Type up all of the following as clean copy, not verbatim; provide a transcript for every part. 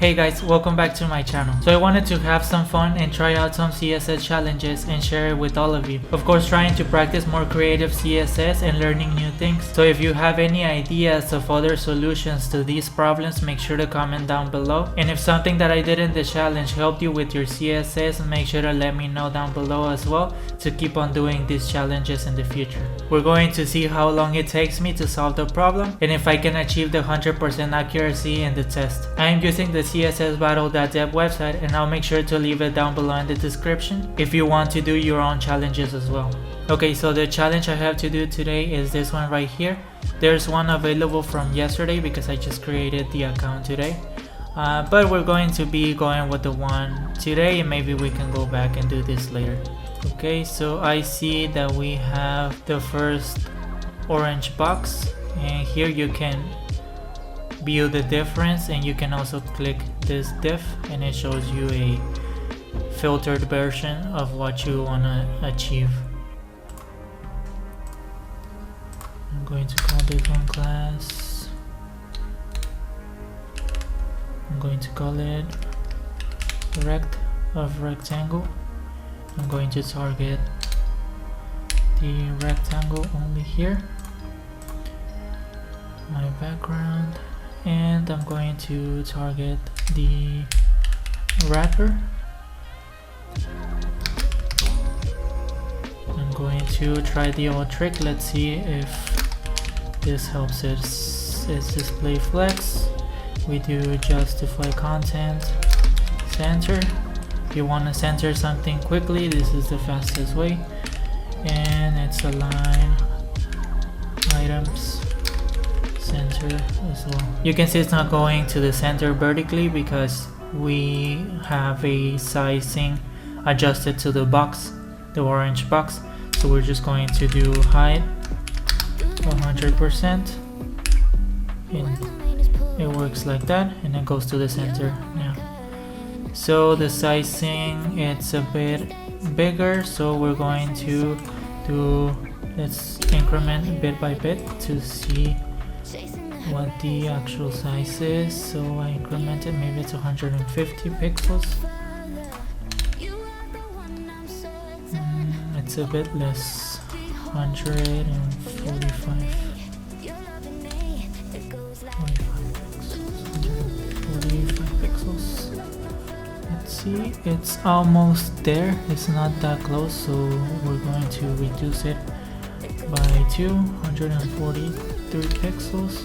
Hey guys, welcome back to my channel. So I wanted to have some fun and try out some CSS challenges and share it with all of you. Of course, trying to practice more creative CSS and learning new things. So if you have any ideas of other solutions to these problems, make sure to comment down below. And if something that I did in the challenge helped you with your CSS, make sure to let me know down below as well to keep on doing these challenges in the future. We're going to see how long it takes me to solve the problem and if I can achieve the 100% accuracy in the test. I am using the CSS Battle.dev website, and I'll make sure to leave it down below in the description if you want to do your own challenges as well. Okay, so the challenge I have to do today is this one right here. There's one available from yesterday because I just created the account today. But we're going to be going with the one today, and maybe we can go back and do this later. Okay, so I see that we have the first orange box, and here you can view the difference, and you can also click this diff and it shows you a filtered version of what you want to achieve. I'm going to call this one class. I'm going to call it rect of rectangle. I'm going to target the rectangle only here, my background, and I'm going to target the wrapper. I'm going to try the old trick. Let's see if this helps. It's display flex. We do justify content, center. If you want to center something quickly, this is the fastest way, and it's align items center as well. You can see it's not going to the center vertically because we have a sizing adjusted to the box, the orange box. So we're just going to do height 100%, and it works like that, and it goes to the center now. So the sizing, it's a bit bigger, so we're going to do, let's increment bit by bit to see what the actual size is. So I incremented, maybe it's 150 pixels. It's a bit less, 145 pixels. Let's see, it's almost there. It's not that close, so we're going to reduce it by 243 pixels.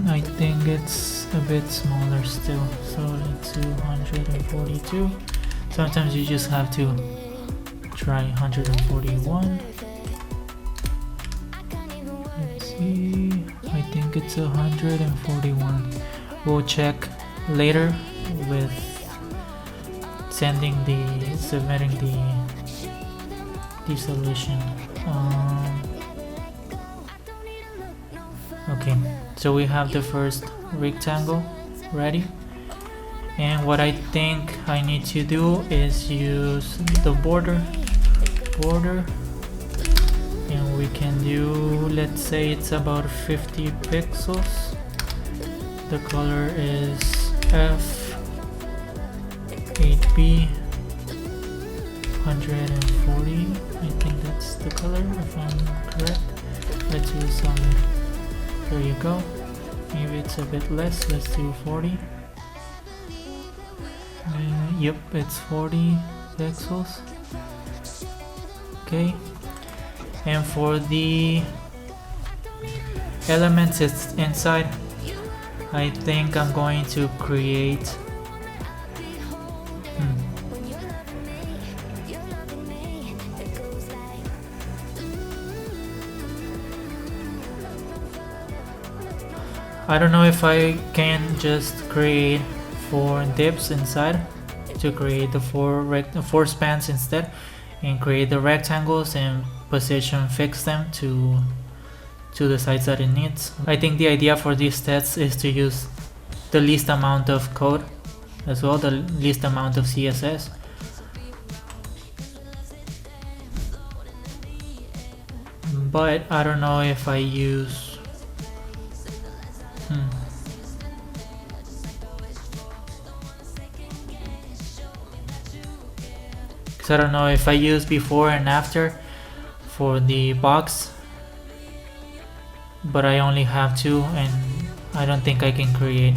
I think it's a bit smaller still, so let's do 142. Sometimes you just have to try 141. Let's see, I think it's 141. We'll check later with submitting the solution. Okay, so we have the first rectangle ready, and what I think I need to do is use the border, and we can do, let's say it's about 50 pixels. The color is F8B 140. I think that's the color if I'm correct. Let's use solid. There you go. Maybe it's a bit less. Let's do 40. Yep, it's 40 pixels. Okay. And for the elements it's inside, I think I'm going to create I don't know if I can just create 4 divs inside to create the four spans instead, and create the rectangles and position fix them to the size that it needs. I think the idea for these tests is to use the least amount of code as well, the least amount of CSS. But I don't know if I use because I don't know if I use before and after for the box, but I only have 2 and I don't think I can create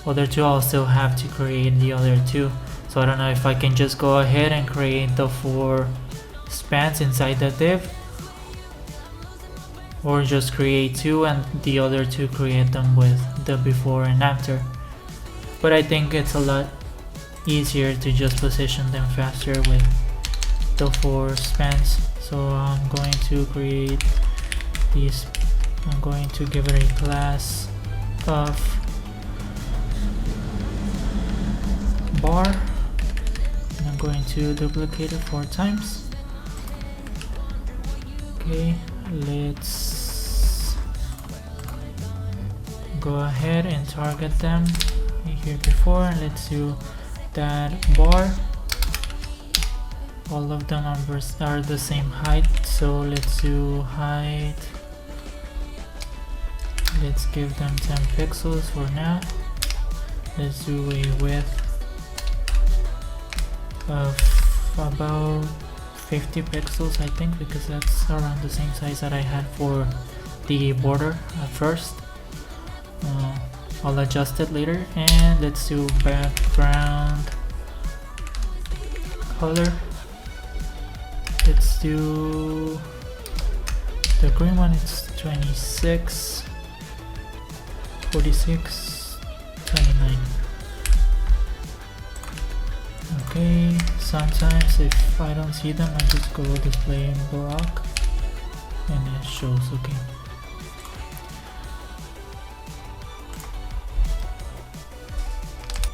other 2. I'll still have to create the other 2, so I don't know if I can just go ahead and create the 4 spans inside the div, or just create 2 and the other 2 create them with the before and after. But I think it's a lot easier to just position them faster with the 4 spans. So I'm going to create these. I'm going to give it a class of bar, and I'm going to duplicate it 4 times. Okay, let's go ahead and target them here before, and let's do that bar. All of them are the same height, so let's do height. Let's give them 10 pixels for now. Let's do a width of about 50 pixels, I think, because that's around the same size that I had for the border at first. I'll adjust it later. And let's do background color. Let's do the green one. It's 26, 46, 29. Okay, sometimes if I don't see them, I just go display in block and it shows. Okay.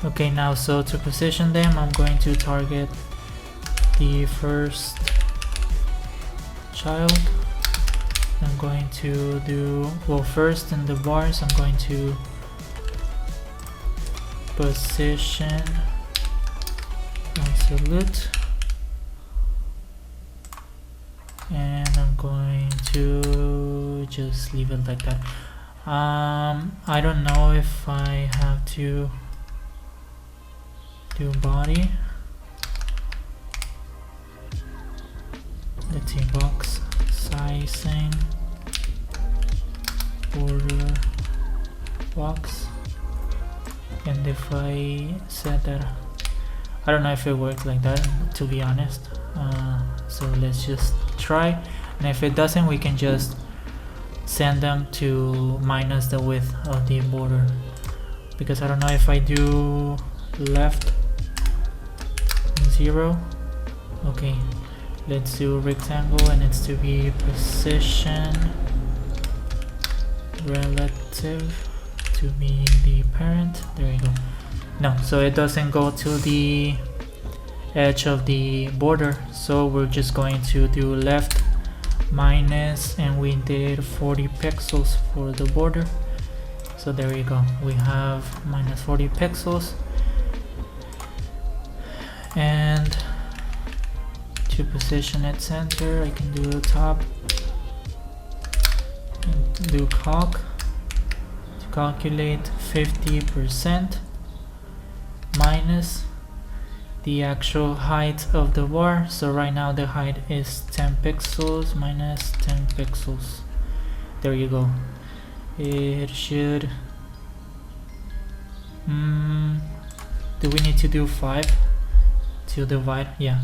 Okay, now so to position them, I'm going to target the first child. I'm going to do, well, first in the bars, I'm going to position absolute, and I'm going to just leave it like that. I don't know if I have to do body. Let's see, box sizing, border box, and if I set that, I don't know if it worked like that, to be honest. So let's just try, and if it doesn't, we can just send them to minus the width of the border, because I don't know if I do left 0. Okay, let's do rectangle, and it's to be position relative to be the parent. There you go. No, so it doesn't go to the edge of the border, so we're just going to do left minus, and we did 40 pixels for the border. So there you go, we have minus 40 pixels. And to position it center, I can do the top and do calc to calculate 50% minus the actual height of the bar. So right now the height is 10 pixels minus 10 pixels. There you go. It should do we need to do 5 to divide? Yeah,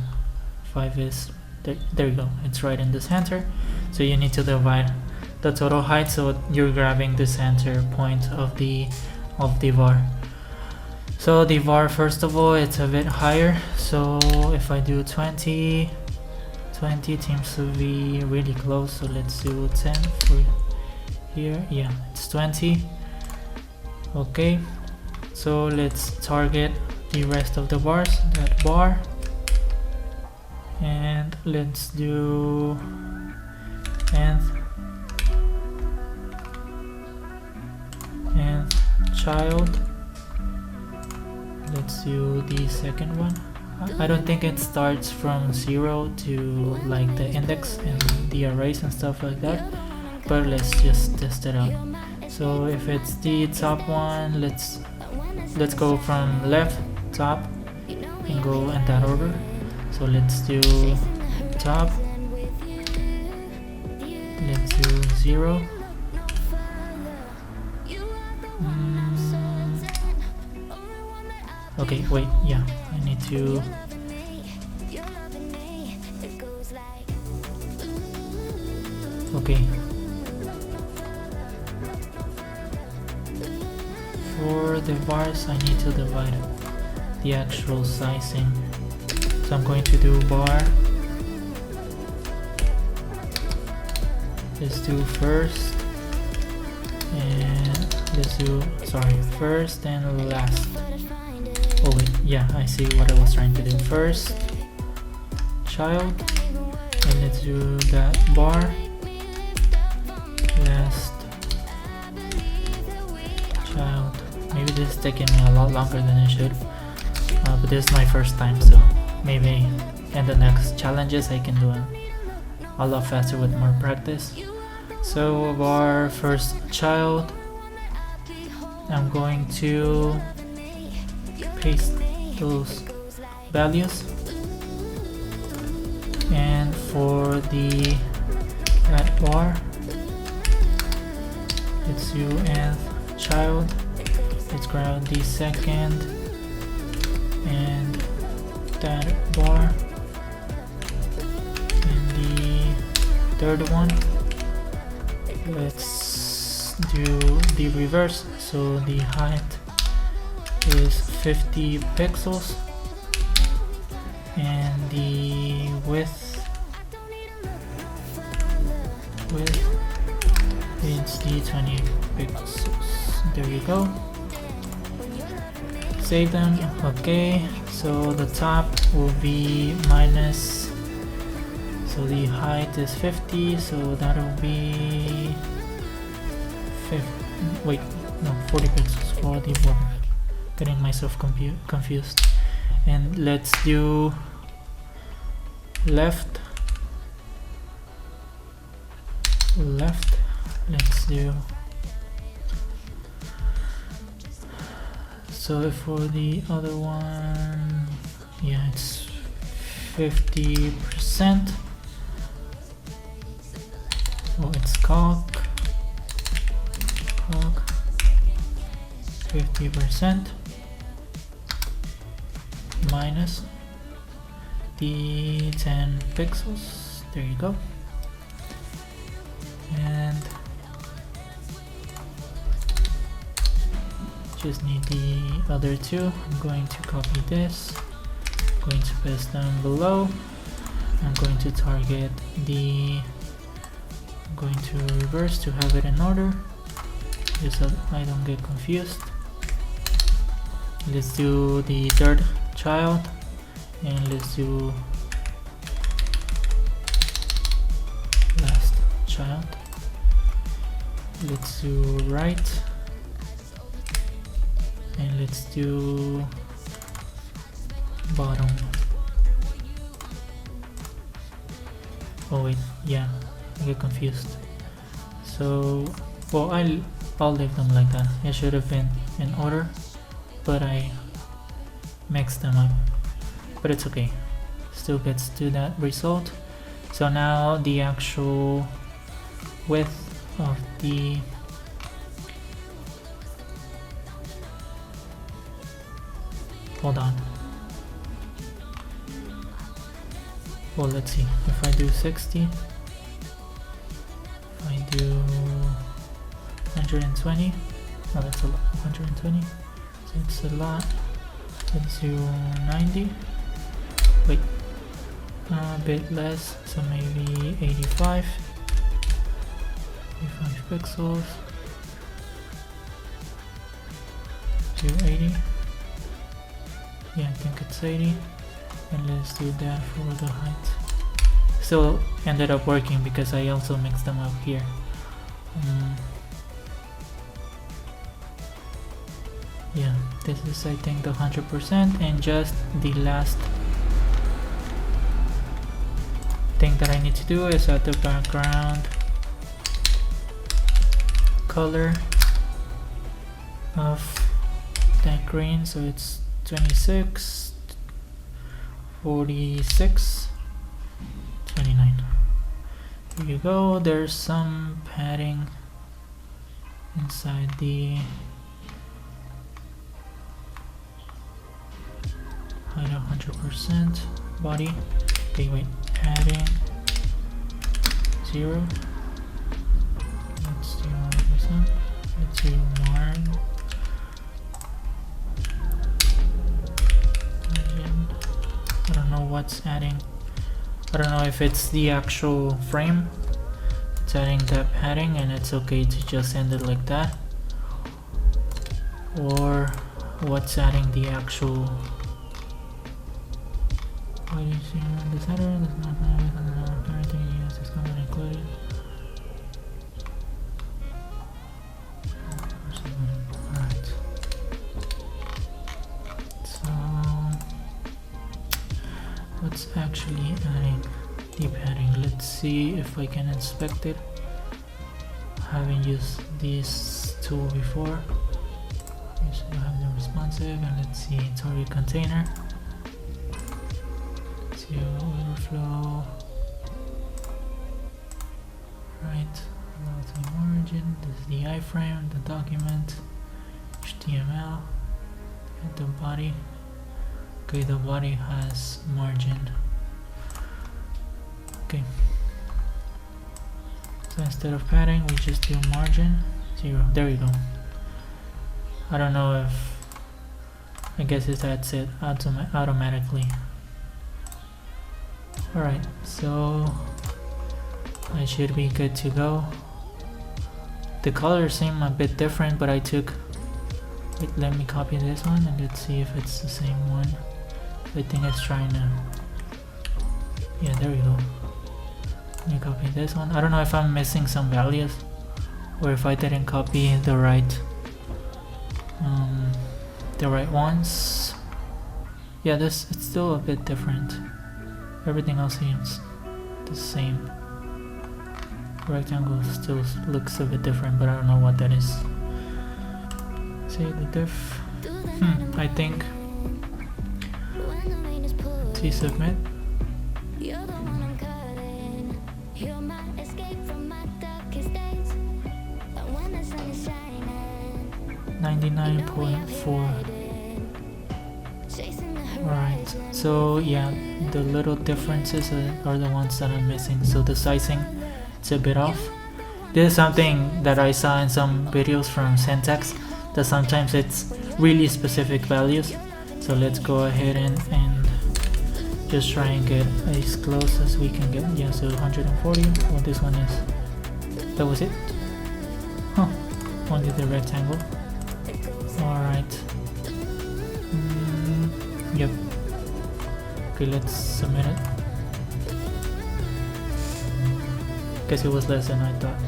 5 is there you go, it's right in the center. So you need to divide the total height, so you're grabbing the center point of the bar. So the bar, first of all, it's a bit higher, so if I do 20 seems to be really close, so let's do 10 for here. Yeah, it's 20. Okay, so let's target the rest of the bars, that bar, and let's do nth child. Let's do the second one. I don't think it starts from 0 to like the index and the arrays and stuff like that, but let's just test it out. So if it's the top one, let's go from left top and go in that order. So let's do top, let's do 0. Okay, wait, yeah, I need to okay. For the bars, I need to divide the actual sizing. So I'm going to do bar. Let's do first and let's do, sorry, first and last. Oh wait, yeah, I see what I was trying to do. First child, and let's do that bar. Last child. Maybe this is taking me a lot longer than it should, but this is my first time, so maybe in the next challenges I can do it a lot faster with more practice. So bar first child, I'm going to paste those values, and for the that bar, let's do nth child. Let's grab the second and that bar, and the third one, let's do the reverse. So the height is 50 pixels and the width is the 20 pixels. There you go. Save them. Okay, so the top will be minus, so the height is 50, so that'll be 50, wait, no, 40 pixels for the border. Getting myself confused. And let's do left, let's do, so for the other one, yeah, it's 50%. Oh, it's cock 50% minus the 10 pixels. There you go. And just need the other two. I'm going to copy this, I'm going to paste them below. I'm going to target the, I'm going to reverse to have it in order, just so I don't get confused. Let's do the third child, and let's do last child. Let's do right, and let's do bottom. Oh wait, yeah, I get confused. So, well, I'll leave them like that. It should have been in order, but I mixed them up. But it's okay, still gets to that result. So now the actual width of the hold on. Well, let's see. If I do 60, if I do 120, no, that's a lot. 120, so it's a lot. Let's do 90. Wait, a bit less, so maybe 85. 85 pixels. To 80. Yeah, I think it's 80. And let's do that for the height. Still ended up working because I also mixed them up here. Yeah, this is I think the 100%, and just the last thing that I need to do is add the background color of that green, so it's 26, 46, 29. Here you go. There's some padding inside the height 100% body. Okay, wait, padding 0. Let's do 100%. Let's do margin. I don't know what's adding. I don't know if it's the actual frame. It's adding that padding and it's okay to just end it like that. Or what's adding the actual. What do you see? The center does not have everything you use is coming included. Alright. So what's actually adding the padding? Let's see if I can inspect it. I haven't used this tool before. So I have the responsive and let's see target container. To overflow. Right, multi-origin. This is the iframe, the document, HTML, and the body. Okay, the body has margin. Okay. So instead of padding, we just do margin 0. There we go. I don't know if. I guess it adds it automatically. Alright, so I should be good to go. The colors seem a bit different, but I took. Wait, let me copy this one and let's see if it's the same one. I think it's trying to. Yeah, there we go. Let me copy this one. I don't know if I'm missing some values or if I didn't copy the right ones. Yeah, it's still a bit different. Everything else seems the same. Rectangle still looks a bit different, but I don't know what that is. Say the diff. I think. T submit. 99.4. Alright, so yeah, the little differences are the ones that I'm missing. So the sizing, it's a bit off. This is something that I saw in some videos from Syntax, that sometimes it's really specific values. So let's go ahead and just try and get as close as we can get. Yeah, so 140. Well, this one is. That was it? Huh. Only the rectangle. Alright. Yep. Okay, let's submit it. Guess it was less than I thought.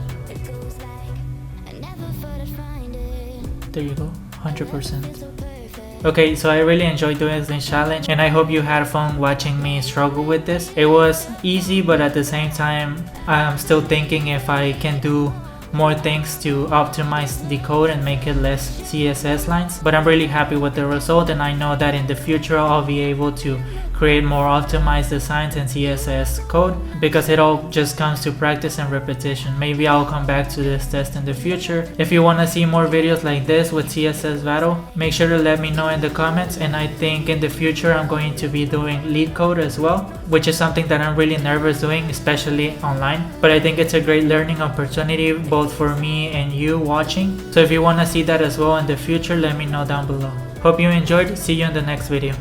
There you go, 100%. Okay, so I really enjoyed doing this challenge and I hope you had fun watching me struggle with this. It was easy, but at the same time, I'm still thinking if I can do more things to optimize the code and make it less CSS lines. But I'm really happy with the result, and I know that in the future I'll be able to create more optimized designs and CSS code, because it all just comes to practice and repetition. Maybe I'll come back to this test in the future. If you want to see more videos like this with CSS Battle, make sure to let me know in the comments. And I think in the future I'm going to be doing lead code as well, which is something that I'm really nervous doing, especially online. But I think it's a great learning opportunity both for me and you watching. So if you want to see that as well in the future, let me know down below. Hope you enjoyed. See you in the next video.